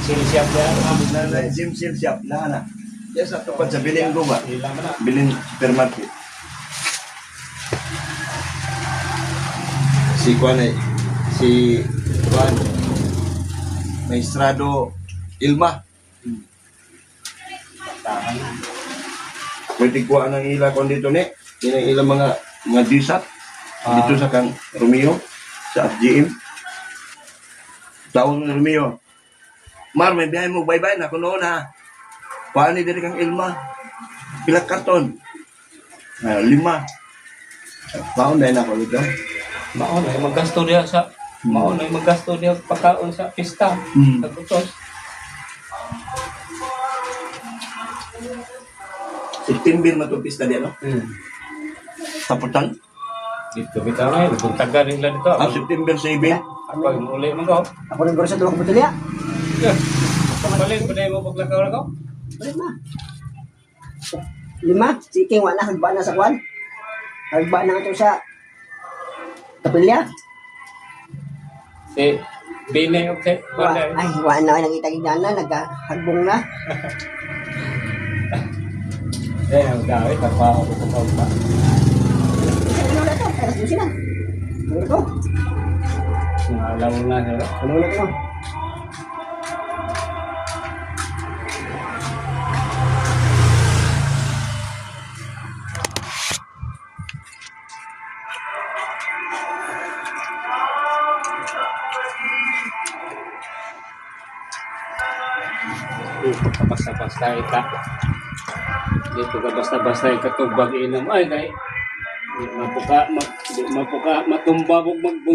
Siya Na gym seal shop na na. Yes, sa tupad sa Bilinggo ba? Ilang na. Bilin supermarket. Si Juan si Juan Maestrado Ilma. Tahan. Pwede ko ang ila kon dito ni. Yan ang ilang mga disat dito sa kan Romeo sa FGM. Taon ng Romeo. Mar, may biyahe mo, bye-bye na, kuno na. Paano diri kang Ilma? Pila karton? 5. Paano na ako dito? Maon ay maggasto diya sa maon ay maggasto diya pagkaon sa pista. Sa butos. September matupis na diyan, no? Taputan? Dito bitaw ay buntaga rin lang dito. September 7. Pag muli man ko. Ako nang goro sa tulong butulya. Balik pa mo paglakaw-lakaw. Balik na. 5, siking wala hagba na sa kwan. Hagba na ito sa kapilya. Si Bine okay. Ay, wala na nang itagigana, naghagbong na. Ang dami tapao ko sa pa. Ano na ito? Pero susi na. Ano ito? Alam mo na sila. Ano na ito? Basta-basta ita. Dito ka basta-basta ikatubag inam ay kay mapuka matumba magbunta